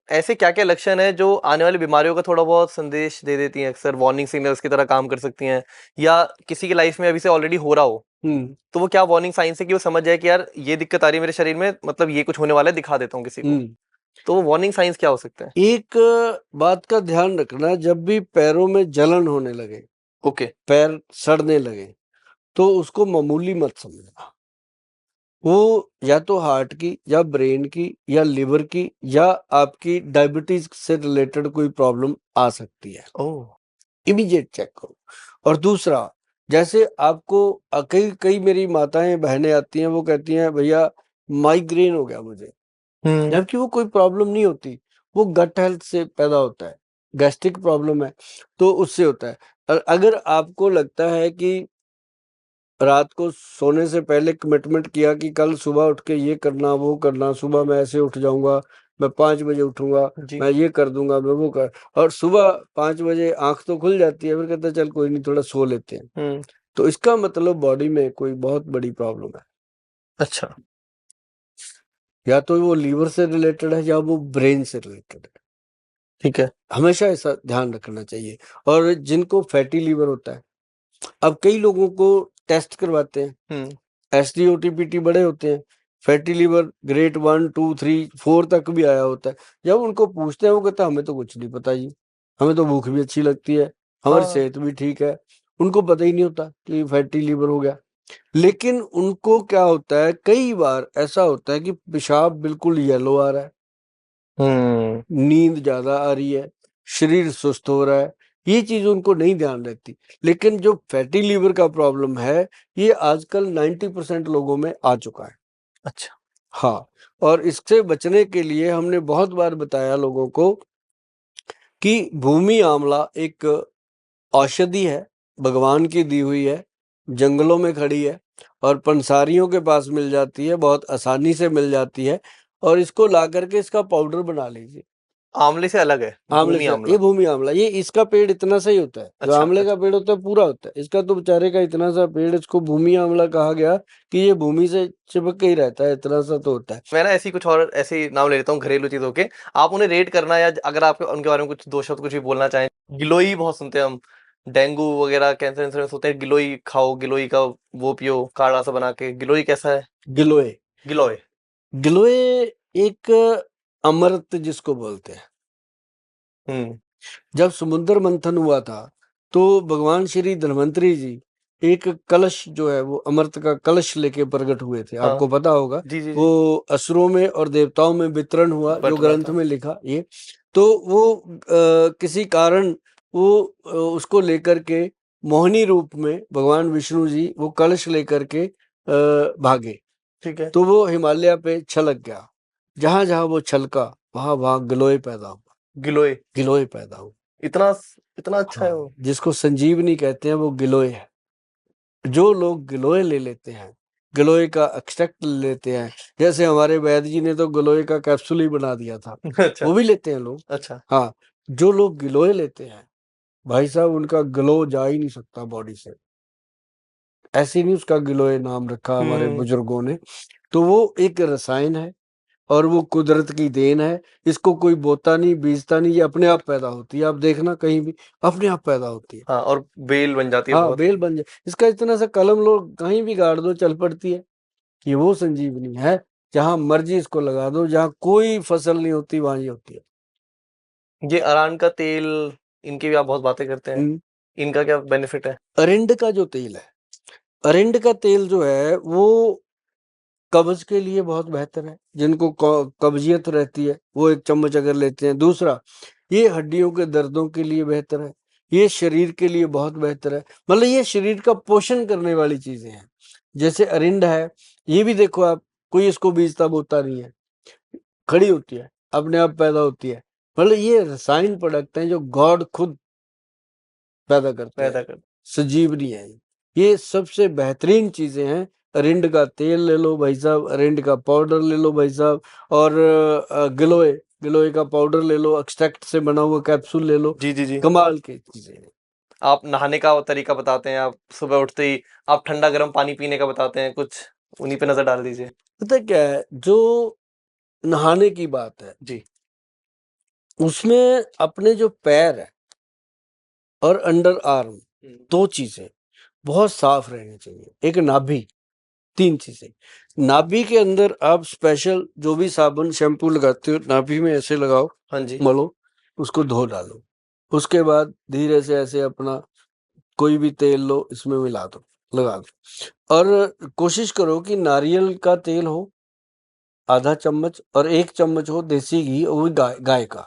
ऐसे क्या-क्या लक्षण हैं जो आने वाली बीमारियों का थोड़ा बहुत संदेश दे देती हैं, अक्सर वार्निंग सिग्नल्स की तरह काम कर सकती हैं? या किसी की लाइफ में अभी से ऑलरेडी हो रहा हो, तो वो क्या वार्निंग साइन्स है कि वो समझ जाए कि यार ये दिक्कत आ रही है मेरे शरीर में, मतलब ये कुछ होने वाला है, दिखा देता हूँ किसी को। तो वो वार्निंग साइन्स क्या हो सकते हैं? एक बात का ध्यान रखना, जब भी पैरों में जलन होने लगे, ओके। पैर सड़ने लगे, तो उसको मामूली मत समझना। वो या तो हार्ट की या ब्रेन की या लिवर की या आपकी डायबिटीज से रिलेटेड कोई प्रॉब्लम आ सकती है। ओह! इमीडिएट चेक करो। और दूसरा, जैसे आपको कई कई मेरी माताएं बहनें आती हैं, वो कहती हैं भैया माइग्रेन हो गया मुझे, जबकि वो कोई प्रॉब्लम नहीं होती, वो गट हेल्थ से पैदा होता है, गैस्ट्रिक प्रॉब्लम है तो उससे होता है। अगर आपको लगता है कि रात को सोने से पहले कमिटमेंट किया कि कल सुबह उठ के ये करना वो करना, सुबह मैं ऐसे उठ जाऊंगा, मैं 5 बजे उठूंगा, जी। मैं ये कर दूंगा, मैं वो कर, और सुबह 5 बजे आंख तो खुल जाती है, फिर कहते हैं चल कोई नहीं थोड़ा सो लेते हैं। तो इसका मतलब बॉडी में कोई बहुत बड़ी प्रॉब्लम है। अच्छा। या तो वो लीवर से रिलेटेड है या वो ब्रेन से रिलेटेड है। ठीक है। हमेशा ऐसा ध्यान रखना चाहिए। और जिनको फैटी लीवर होता है, अब कई लोगों को टेस्ट करवाते हैं, एसडीओटीपीटी बड़े होते हैं, फैटी लीवर ग्रेड 1 2 3 4 तक भी आया होता है। जब उनको पूछते हैं वो कहता है हमें तो कुछ नहीं पता जी, हमें तो भूख भी अच्छी लगती है, हमारी हाँ। सेहत भी ठीक है। उनको पता ही नहीं होता कि फैटी लीवर हो गया। लेकिन उनको क्या होता है, कई बार ऐसा होता है कि पेशाब बिल्कुल येलो आ रहा है, नींद ज्यादा आ रही है, शरीर सुस्त हो रहा है, ये चीज उनको नहीं ध्यान रहती। लेकिन जो फैटी लीवर का प्रॉब्लम है, ये आजकल 90% लोगों में आ चुका है। अच्छा। हाँ, और इससे बचने के लिए हमने बहुत बार बताया लोगों को कि भूमि आंवला एक औषधि है, भगवान की दी हुई है, जंगलों में खड़ी है और पंसारियों के पास मिल जाती है, बहुत आसानी से मिल जाती है। और इसको ला करके इसका पाउडर बना लीजिए। आंवले से अलग है, आंवले भूमि से, आंवला। ये भूमि आंवला, ये इसका पेड़ इतना सही होता है, जो अच्छा, आंवले का अच्छा। पेड़ होता है पूरा होता है, इसका तो बेचारे का इतना सा पेड़, इसको भूमि आंवला कहा गया कि ये भूमि से चिपक के ही रहता है, इतना सा तो होता है। मैं ना ऐसी कुछ और ऐसे ही नाम ले लेता हूँ घरेलू चीज़ों के, आप उन्हें रेट करना या अगर आप उनके बारे में कुछ 2 शब्द कुछ भी बोलना चाहें। गिलोई बहुत सुनते हैं हम, डेंगू वगैरह कैंसर वैंसर में सोते हैं गिलोई खाओ, गिलोई का वो पियो काढ़ा सा बना के, गिलोई कैसा है? गिलोय, गिलोय। गिलोय एक अमृत जिसको बोलते हैं। हुँ। जब समुद्र मंथन हुआ था तो भगवान श्री धन्वंतरी जी एक कलश जो है वो अमृत का कलश लेके प्रकट हुए थे, हाँ। आपको पता होगा। जी, जी, जी। वो असुरों में और देवताओं में वितरण हुआ, जो बट रहा ग्रंथ था। में लिखा ये। तो वो किसी कारण वो उसको लेकर के मोहिनी रूप में भगवान विष्णु जी वो कलश लेकर के भागे। ठीक है। तो वो हिमालय पे छलक गया, जहां जहां वो छलका वहां वहां गिलोय पैदा हुआ, गिलोय। गिलोय पैदा हुआ। इतना इतना अच्छा है हाँ, वो? जिसको संजीवनी कहते हैं वो गिलोय है। जो लोग गिलोय ले लेते हैं, गिलोय का एक्सट्रैक्ट ले लेते हैं, जैसे हमारे वैद्य जी ने तो गिलोय का कैप्सूल ही बना दिया था, अच्छा, वो भी लेते हैं लोग। अच्छा। हाँ, जो लोग गिलोय लेते हैं, भाई साहब उनका ग्लो जा ही नहीं सकता बॉडी से। ऐसे नहीं उसका गिलोय नाम रखा हमारे हुँ। बुजुर्गों ने। तो वो एक रसायन है और वो कुदरत की देन है। इसको कोई बोता नहीं, बीजता नहीं, ये अपने आप पैदा होती है। आप देखना कहीं भी अपने आप पैदा होती है। हाँ, और बेल बन जाती है हाँ, बहुत। बेल बन जाए, इसका इतना सा कलम लो कहीं भी गाड़ दो चल पड़ती है। ये वो संजीवनी है, जहां मर्जी इसको लगा दो, जहां कोई फसल नहीं होती वहां ये होती है। ये अरान का तेल, इनकी भी आप बहुत बातें करते हैं। इनका क्या बेनिफिट है? अरिंड का जो तेल है, अरिंड का तेल जो है वो कब्ज के लिए बहुत बेहतर है। जिनको कब्जियत रहती है वो 1 चम्मच अगर लेते हैं। दूसरा, ये हड्डियों के दर्दों के लिए बेहतर है, ये शरीर के लिए बहुत बेहतर है। मतलब ये शरीर का पोषण करने वाली चीजें हैं। जैसे अरिंड है, ये भी देखो आप, कोई इसको बीजता बोता नहीं है, खड़ी होती है, अपने आप पैदा होती है। मतलब ये रसायन प्रोडक्ट हैं जो गॉड खुद पैदा करते हैं, पैदा कर। सजीवनी है। ये सबसे बेहतरीन चीजें हैं। अरिंड का तेल ले लो भाई साहब, अरिंड का पाउडर ले लो भाई साहब, और गिलोय, गिलोय का पाउडर ले लो, एक्सट्रैक्ट से बना हुआ कैप्सूल ले लो। जी, जी, जी। कमाल की चीजें हैं। आप नहाने का तरीका बताते हैं, आप सुबह उठते ही आप ठंडा गर्म पानी पीने का बताते हैं, कुछ उन्हीं पे नजर डाल दीजिए। पता क्या है, जो नहाने की बात है, जी। उसमें अपने जो पैर है और अंडर आर्म, 2 चीजें बहुत साफ रहनी चाहिए। एक नाभि, 3 चीजें। नाभि के अंदर आप स्पेशल जो भी साबुन शैम्पू लगाते हो, नाभि में ऐसे लगाओ, हाँ जी। मलो, उसको धो डालो। उसके बाद धीरे से ऐसे अपना कोई भी तेल लो, इसमें मिला दो, लगा दो। और कोशिश करो कि नारियल का तेल हो आधा चम्मच, और 1 चम्मच हो देसी घी, और वो गाय का।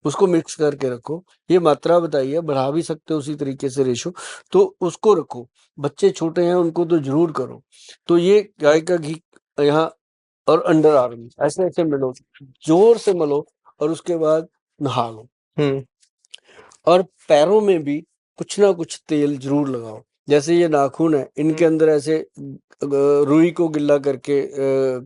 उसको मिक्स करके रखो। ये मात्रा बताई है, बढ़ा भी सकते हो उसी तरीके से रेशो, तो उसको रखो। बच्चे छोटे हैं, उनको तो जरूर करो। तो ये गाय का घी यहाँ और अंडर आर्म ऐसे ऐसे मिलो, जोर से मलो, और उसके बाद नहा लो। और पैरों में भी कुछ ना कुछ तेल जरूर लगाओ। जैसे ये नाखून है, इनके अंदर ऐसे रुई को गिल्ला करके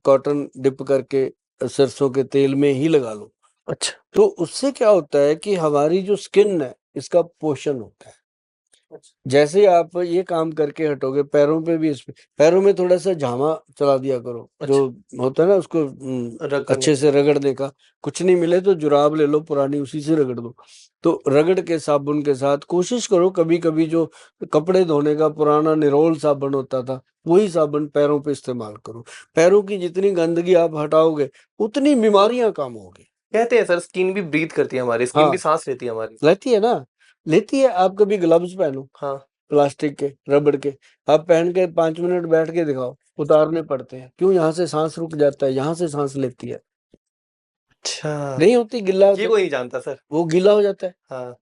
कॉटन डिप करके सरसों के तेल में ही लगा लो। अच्छा। तो उससे क्या होता है कि हमारी जो स्किन है, इसका पोषण होता है। जैसे आप ये काम करके हटोगे, पैरों पे भी, इसमें पैरों में थोड़ा सा झामा चला दिया करो। जो होता है ना, उसको अच्छे से रगड़ने का। कुछ नहीं मिले तो जुराब ले लो पुरानी, उसी से रगड़ दो। तो रगड़ के साबुन के साथ कोशिश करो, कभी कभी जो कपड़े धोने का पुराना निरोल साबुन होता था, वही साबुन पैरों पे इस्तेमाल करो। पैरों की जितनी गंदगी आप हटाओगे, उतनी बीमारियां कम होगी। कहते हैं सर, स्किन भी ब्रीथ करती है हमारी, स्किन भी सांस लेती है हमारी। लेती है ना, लेती है। आप कभी ग्लव्स पहनो, हाँ। प्लास्टिक के, रबड़ के, आप पहन के 5 मिनट बैठ के दिखाओ, उतारने पड़ते हैं। क्यों? यहाँ से सांस रुक जाता है, यहाँ से सांस लेती है। अच्छा, नहीं होती, गिल्ला ये होता कोई नहीं जानता सर। वो गीला हो जाता है। हाँ,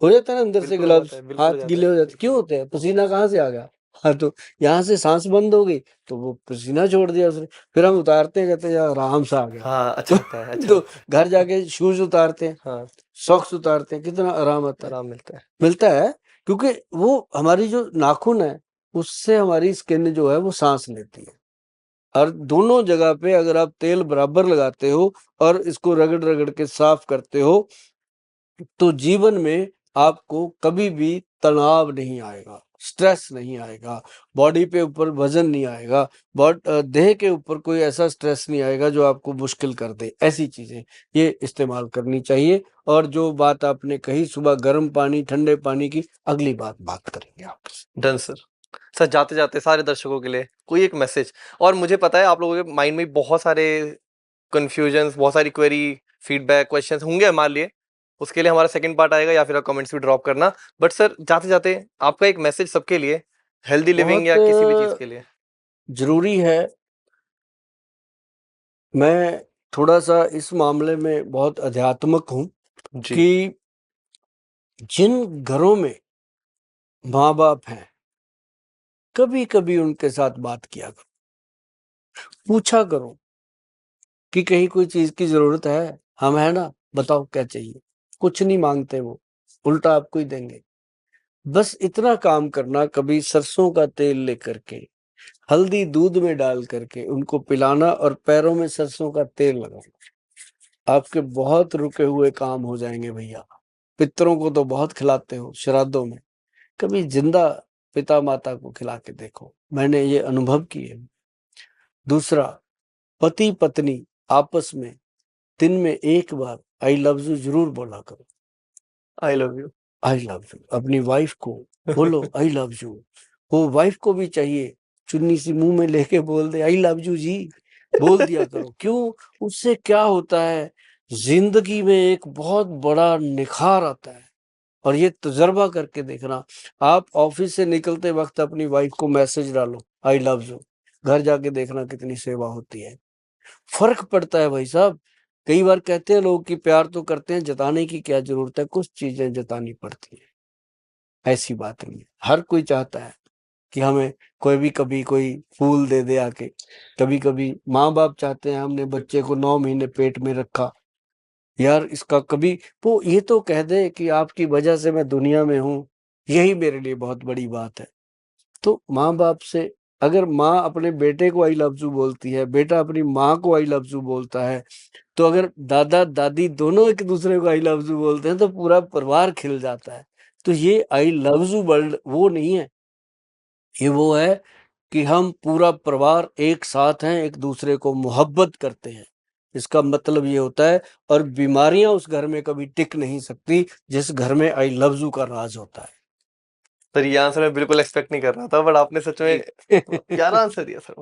हो जाता है ना अंदर से, बिल्कुल हो ग्लव्स जाता है, बिल्कुल हो हाथ जाता गीले है। हो जाते। क्यों होते हैं? पसीना कहाँ से आ गया? हाँ, तो यहाँ से सांस बंद हो गई, तो वो पसीना छोड़ दिया उसने। फिर हम उतारते हैं, कहते हैं यार आराम सा आ गया। हाँ, अच्छा लगता है, अच्छा तो लगता है। घर जाके शूज उतारते हैं, हाँ, सॉक्स उतारते हैं, कितना आराम आता है, आराम मिलता है। मिलता है। क्योंकि वो हमारी जो नाखून है, उससे हमारी स्किन जो है वो सांस लेती है। और दोनों जगह पे अगर आप तेल बराबर लगाते हो और इसको रगड़ रगड़ के साफ करते हो, तो जीवन में आपको कभी भी तनाव नहीं आएगा, स्ट्रेस नहीं आएगा, बॉडी पे ऊपर वजन नहीं आएगा, देह के ऊपर कोई ऐसा स्ट्रेस नहीं आएगा जो आपको मुश्किल कर दे। ऐसी चीजें ये इस्तेमाल करनी चाहिए। और जो बात आपने कही सुबह गर्म पानी ठंडे पानी की, अगली बात करेंगे आपसे। Done sir. सर, जाते जाते सारे दर्शकों के लिए कोई एक मैसेज। और मुझे पता है आप लोगों के माइंड में बहुत सारे कंफ्यूजन्स, बहुत सारी क्वेरी, फीडबैक, क्वेश्चंस होंगे हमारे लिए। उसके लिए हमारा सेकंड पार्ट आएगा, या फिर आप कमेंट्स भी ड्रॉप करना। बट सर, जाते जाते आपका एक मैसेज सबके लिए, हेल्दी लिविंग या किसी भी चीज के लिए। जरूरी है। मैं थोड़ा सा इस मामले में बहुत अध्यात्मक हूं जी। कि जिन घरों में माँ बाप हैं, कभी कभी उनके साथ बात किया करो, पूछा करो कि कहीं कोई चीज की जरूरत है, हम है ना, बताओ क्या चाहिए। कुछ नहीं मांगते वो, उल्टा आपको ही देंगे। बस इतना काम करना, कभी सरसों का तेल लेकर के हल्दी दूध में डाल करके उनको पिलाना, और पैरों में सरसों का तेल लगाना। आपके बहुत रुके हुए काम हो जाएंगे भैया। पितरों को तो बहुत खिलाते हो श्राद्धों में, कभी जिंदा पिता माता को खिला के देखो, मैंने ये अनुभव किए। दूसरा, पति पत्नी आपस में दिन में 1 बार आई लव यू जरूर बोला करो। I love you. I love you अपनी वाइफ को बोलो, आई लव यू। वो वाइफ को भी चाहिए, चुन्नी सी मुंह में लेके बोल दे आई लव यू जी, बोल दिया करो। क्यों? उससे क्या होता है, जिंदगी में एक बहुत बड़ा निखार आता है। और ये तजर्बा करके देखना, आप ऑफिस से निकलते वक्त अपनी वाइफ को मैसेज डालो आई लव यू, घर जाके देखना कितनी सेवा होती है, फर्क पड़ता है भाई साहब। कई बार कहते हैं लोग कि प्यार तो करते हैं, जताने की क्या जरूरत है, कुछ चीजें जतानी पड़ती है। ऐसी बात नहीं है, हर कोई चाहता है कि हमें कोई भी कभी कोई फूल दे दे आके। कभी कभी माँ बाप चाहते हैं, हमने बच्चे को 9 महीने पेट में रखा, यार इसका कभी वो ये तो कह दे कि आपकी वजह से मैं दुनिया में हूँ, यही मेरे लिए बहुत बड़ी बात है। तो माँ बाप से, अगर माँ अपने बेटे को आई लव यू बोलती है, बेटा अपनी माँ को आई लव यू बोलता है, तो अगर दादा दादी दोनों एक दूसरे को आई लव यू बोलते हैं, तो पूरा परिवार खिल जाता है। तो ये आई लव यू वर्ल्ड वो नहीं है, ये वो है कि हम पूरा परिवार एक साथ हैं, एक दूसरे को मोहब्बत करते हैं। इसका मतलब ये होता है। और बीमारियां उस घर में कभी टिक नहीं सकती जिस घर में आई लव यू का राज होता है। सर ये आंसर मैं बिल्कुल एक्सपेक्ट नहीं कर रहा था, बट आपने सच में प्यारा आंसर दिया सर।